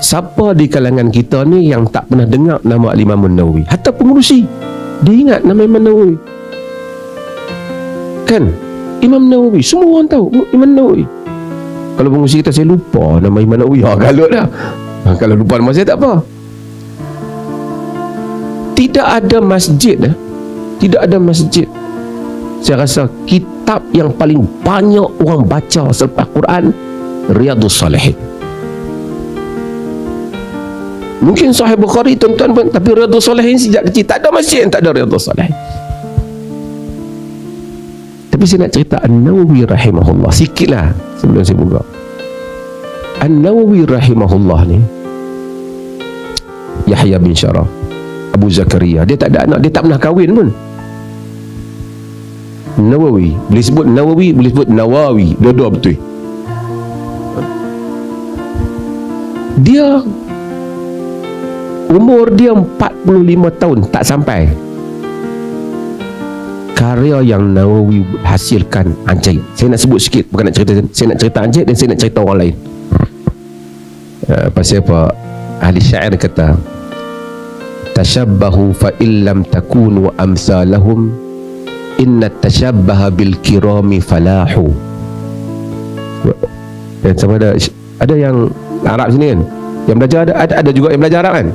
siapa di kalangan kita ni yang tak pernah dengar nama Imam Nawawi? Hatta pengurusi dia ingat nama Imam Nawawi. Kan? Imam Nawawi, semua orang tahu Imam Nawawi. Kalau pengurusi kita, saya lupa nama Imam Nawawi, kalau dah. Kalau lupa nama saya tak apa. Tidak ada masjid, tidak ada masjid. Saya rasa kitab yang paling banyak orang baca selepas Quran, Riyadhus Salihin. Mungkin Sahih Bukhari tuan-tuan pun, tapi Riyadhus Salihin sejak kecil tak ada masjid yang tak ada Riyadhus Salihin. Tapi saya nak cerita An-Nawawi rahimahullah sikitlah sebelum saya buka. An-Nawawi rahimahullah ni, Yahya bin Syaraf Abu Zakaria, dia tak ada anak, dia tak pernah kahwin pun. Nawawi, boleh sebut Nawawi, boleh sebut Nawawi, dua-dua betul. Dia umur dia 45 tahun tak sampai, karya yang Nawawi hasilkan ajaib. Saya nak sebut sikit, bukan nak cerita, saya nak cerita ajaib dan saya nak cerita orang lain. Pasal apa? Ahli syair kata, tashabbahu fa illam takunu amsalahum, inna tashabbaha bil kirami falahu. Dan sama ada yang Arab sini kan, yang belajar, ada juga yang belajar Arab kan,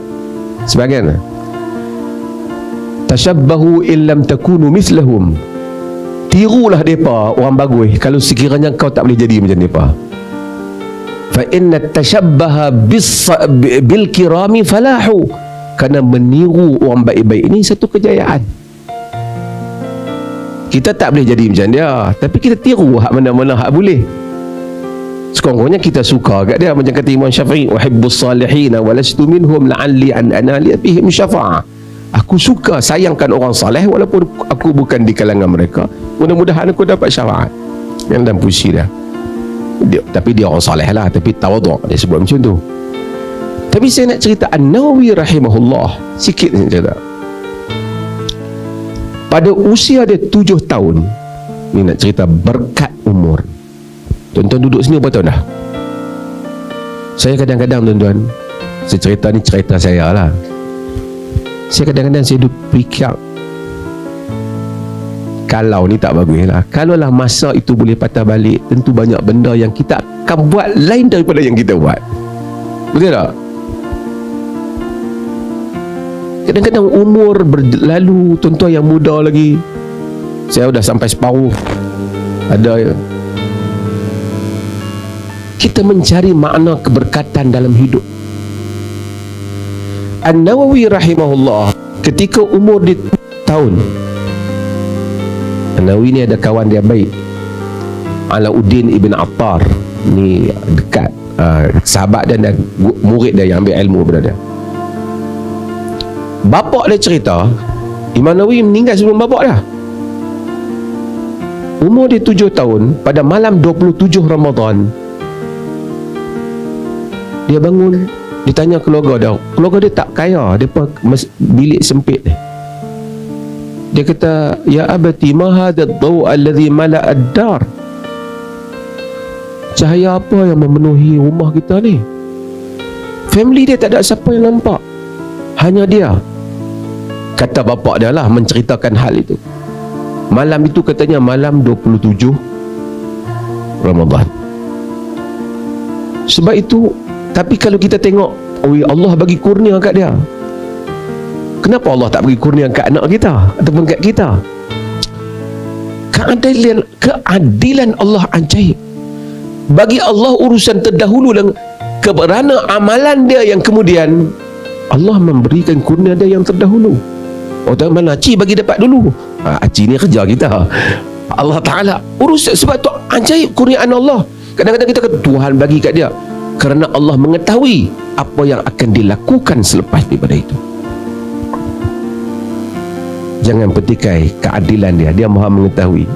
sebagian. Tashabbahu illam takunu mislahum, tirulah mereka orang bagus kalau sekiranya kau tak boleh jadi macam mereka. Fa inna tashabbaha bil kirami falahu, kerana meniru orang baik-baik ini satu kejayaan. Kita tak boleh jadi macam dia, tapi kita tiru hak mana-mana hak boleh. Sekurang-kurangnya kita suka kat dia, macam kata Imam Syafi'i, uhibbus salihin wa lastu minhum la'alli an anali bihim syafa'ah. Aku suka, sayangkan orang saleh walaupun aku bukan di kalangan mereka, mudah-mudahan aku dapat syafaat. Yang dalam puisi dia, tapi dia orang saleh lah, tapi tawaduk dia sebut macam tu. Tapi saya nak cerita An-Nawawi rahimahullah sikit saya cerita. Pada usia dia 7 tahun, ni nak cerita berkat umur. Tuan-tuan duduk sini berapa tahun dah? Saya kadang-kadang tuan-tuan, saya cerita ni cerita saya lah. Saya kadang-kadang saya duduk fikir, kalau ni tak bagus lah, kalaulah masa itu boleh patah balik, tentu banyak benda yang kita akan buat lain daripada yang kita buat. Betul tak? Kadang-kadang umur berlalu, tuan-tuan yang muda lagi, saya dah sampai separuh, ada kita mencari makna keberkatan dalam hidup. An-Nawawi rahimahullah ketika umur dia 7 tahun, An-Nawawi ni ada kawan dia baik, Alauddin Ibn Attar, ni dekat sahabat dia dan murid dia yang ambil ilmu daripada dia. Bapak dia cerita, Imam Nawawi meninggal sebelum bapak dia. Umur dia 7 tahun, pada malam 27 Ramadan, dia bangun, dia tanya keluarga dia. Keluarga dia tak kaya, dia pun bilik sempit. Dia kata, ya abati, ma hadha ad-daw alladhi mala'a ad-dar. Cahaya apa yang memenuhi rumah kita ni? Family dia tak ada siapa yang nampak, hanya dia. Kata bapak dia lah menceritakan hal itu. Malam itu katanya malam 27 Ramadan. Sebab itu, tapi kalau kita tengok, oh Allah bagi kurnia kat dia, kenapa Allah tak bagi kurnia kat anak kita ataupun kat kita? Keadilan Allah ajaib. Bagi Allah urusan terdahulu, dan kerana amalan dia yang kemudian Allah memberikan kurnia dia yang terdahulu. Oh, tak mana Acik bagi dapat dulu. Acik ni kerja kita. Allah Ta'ala urus, sebab tu ajaib kurniaan Allah. Kadang-kadang kita kata Tuhan bagi kat dia, kerana Allah mengetahui apa yang akan dilakukan selepas daripada itu. Jangan petikai keadilan dia, dia maha mengetahui.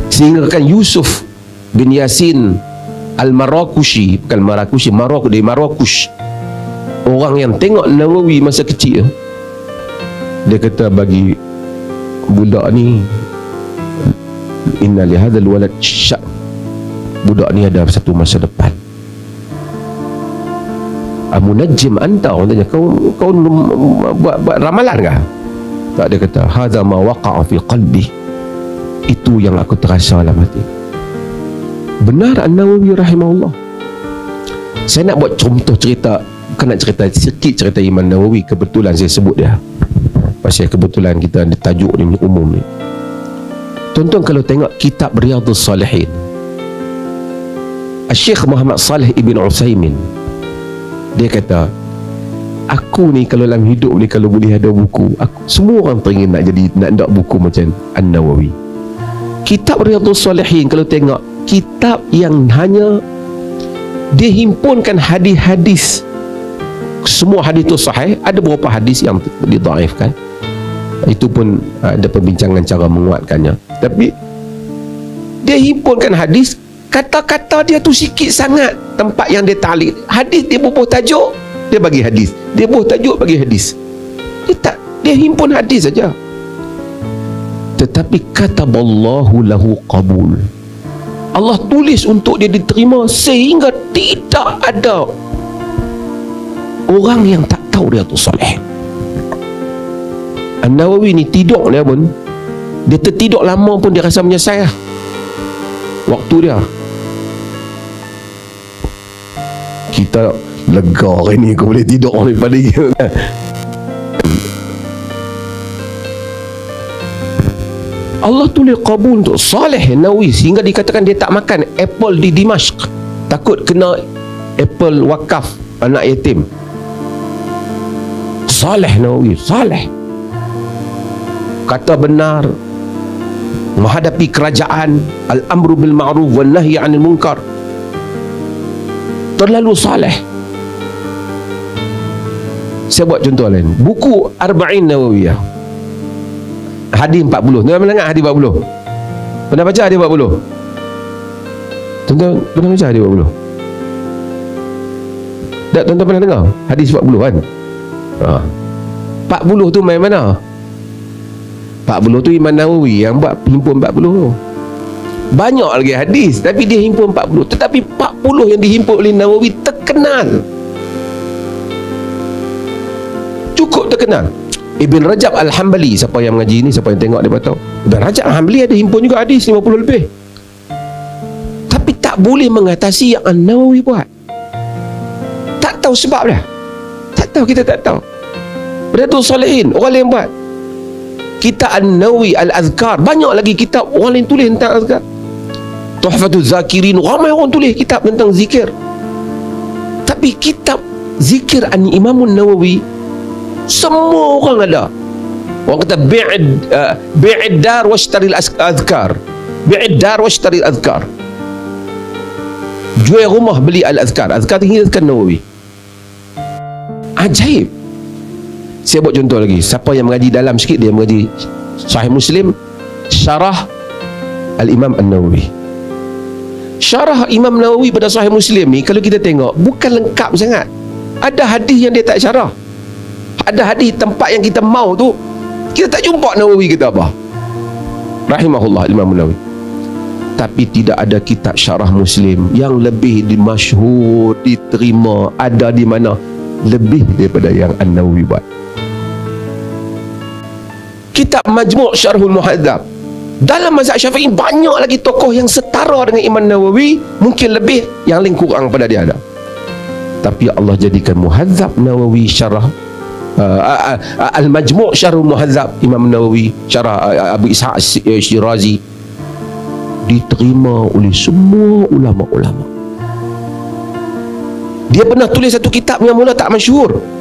Sehingga kan Yusuf bin Yasin Al-Marakushi, bukan Marakushi, dari Marakush, orang yang tengok Nawawi masa kecil, dia kata bagi budak ni, inna li hadzal walad budak ni ada satu masa depan. Munajjim anta, orang tanya, kau buat ramalan kah? Tak, dia kata hadza ma waqa'a fi qalbi, itu yang aku terasa dalam hati. Benar An-Nawawi rahimahullah. Saya nak buat contoh cerita, bukan nak cerita sikit cerita Imam Nawawi, kebetulan saya sebut dia. Pasal kebetulan kita ada tajuk ni umum ni. Tuan-tuan kalau tengok kitab Riyadhus Salihin, Syekh Muhammad Saleh Ibn Utsaimin, dia kata, aku ni kalau dalam hidup ni kalau boleh ada buku, semua orang teringin nak ada buku macam An-Nawawi. Kitab Riyadhus Salihin kalau tengok, kitab yang hanya dia himpunkan hadis-hadis, semua hadis tu sahih, ada beberapa hadis yang didhaifkan, itu pun ada perbincangan cara menguatkannya, tapi dia himpunkan hadis, kata-kata dia tu sikit sangat, tempat yang dia ta'liq hadis, dia bubuh tajuk, dia bagi hadis, dia bubuh tajuk bagi hadis, dia himpun hadis saja. Tetapi kataballahu lahu qabul, Allah tulis untuk dia diterima, sehingga tidak ada orang yang tak tahu dia tu soleh. An-Nawawi ni tidur dia pun, dia tertidur lama pun dia rasa menyesal lah waktu dia. Kita lega hari ni kau boleh tidur daripada dia. Allah tulis qabul untuk Saleh Nawawi, sehingga dikatakan dia tak makan apple di Dimashq, takut kena apple wakaf anak yatim. Saleh Nawawi, Saleh kata benar, menghadapi kerajaan, al-amru bil ma'ruf wan nahyi 'anil munkar, terlalu saleh. Saya buat contoh lain, buku Arba'in Nawawiyah, hadis 40. Tuan-tuan pernah dengar hadis 40? Pernah baca hadis 40? Tuan-tuan pernah baca hadis 40? Tak, tuan-tuan pernah dengar hadis 40 kan? 40 tu main mana? 40 tu Imam Nawawi yang buat himpun 40 tu. Banyak lagi hadis, tapi dia himpun 40. Tetapi 40 yang dihimpun oleh Nawawi terkenal, cukup terkenal. Ibn Rajab Al-Hambali, siapa yang mengaji ni, siapa yang tengok dia tahu, Ibn Rajab Al-Hambali ada himpun juga hadis 50 lebih. Tapi tak boleh mengatasi yang An-Nawawi buat. Tak tahu sebab dia. Tak tahu, kita tak tahu. Riyadhus Salihin orang lain buat. Kitab An-Nawawi Al-Azkar, banyak lagi kitab orang lain tulis tentang azkar. Tuhfatuz Zakirin, ramai orang tulis kitab tentang zikir. Tapi kitab zikir Imam Nawawi semua orang ada. Orang kata bi'id dar washtaril azkar, bi'id dar washtaril azkar, jual rumah beli al-azkar. Azkar tinggi, azkar Nawawi. Ajaib. Saya buat contoh lagi, siapa yang mengaji dalam sikit, dia mengaji Sahih Muslim, syarah Al-Imam An-Nawawi. Syarah Imam Nawawi pada Sahih Muslim ni, kalau kita tengok, bukan lengkap sangat. Ada hadis yang dia tak syarah, ada hadis tempat yang kita mau tu kita tak jumpa Nawawi kata apa, rahimahullah Imam Nawawi. Tapi tidak ada kitab syarah Muslim yang lebih dimasyhur, diterima, ada di mana lebih daripada yang An-Nawawi buat. Kitab Majmu' Syarhul Muhadzab, dalam mazhab Syafi'i banyak lagi tokoh yang setara dengan Imam Nawawi, mungkin lebih, yang lain kurang pada dia ada. Tapi Allah jadikan Muhadzab Nawawi syarah Al-Majmu' Syarhul Muhadzab Imam Nawawi, syarah Abu Ishaq Syirazi, diterima oleh semua ulama-ulama. Dia pernah tulis satu kitab yang mula tak masyhur,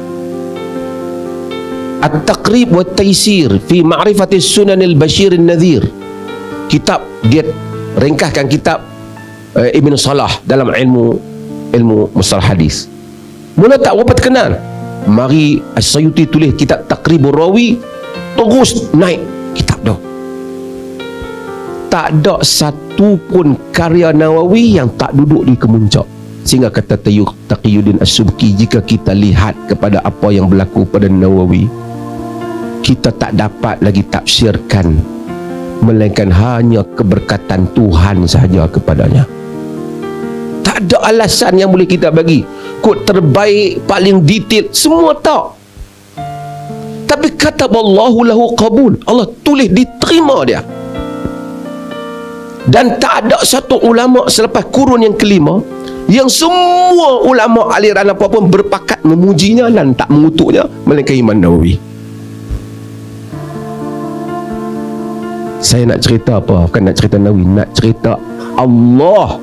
At-Taqrib wa Taysir fi Ma'rifatis Sunanil Bashir An-Nadhir. Kitab, dia ringkaskan kitab Ibn Salah dalam ilmu mustalah hadis. Mula tak berapa terkenal. Mari As-Sayuti tulis kitab Taqribur Rawi, terus naik kitab dah. Tak ada satu pun karya Nawawi yang tak duduk di kemuncak. Sehingga kata Taqiyuddin As-Subki, jika kita lihat kepada apa yang berlaku pada Nawawi, kita tak dapat lagi tafsirkan melainkan hanya keberkatan Tuhan sahaja kepadanya. Tak ada alasan yang boleh kita bagi. Kod terbaik, paling detail, semua tak. Tapi kataballahu lahu qabul. Allah tulis diterima dia. Dan tak ada satu ulama selepas kurun yang kelima yang semua ulama aliran apapun berpakat memujinya dan tak mengutuknya melainkan Imam Nawawi. Saya nak cerita apa? Bukan nak cerita Nawawi, nak cerita Allah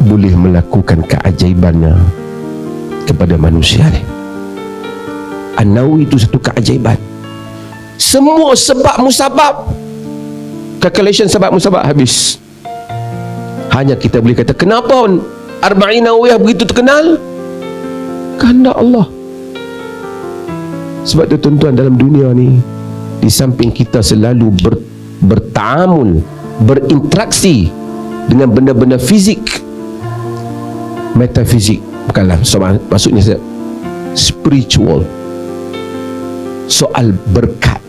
boleh melakukan keajaibannya kepada manusia ni. An-Nawawi itu satu keajaiban. Semua sebab musabab, calculation sebab musabab habis. Hanya kita boleh kata, kenapa Arba'in Nawawiyah begitu terkenal? Kehendak Allah. Sebab tu tuan-tuan, dalam dunia ni, di samping kita selalu bertaamul, berinteraksi dengan benda-benda fizik, metafizik, bukanlah, maksudnya spiritual, soal berkat.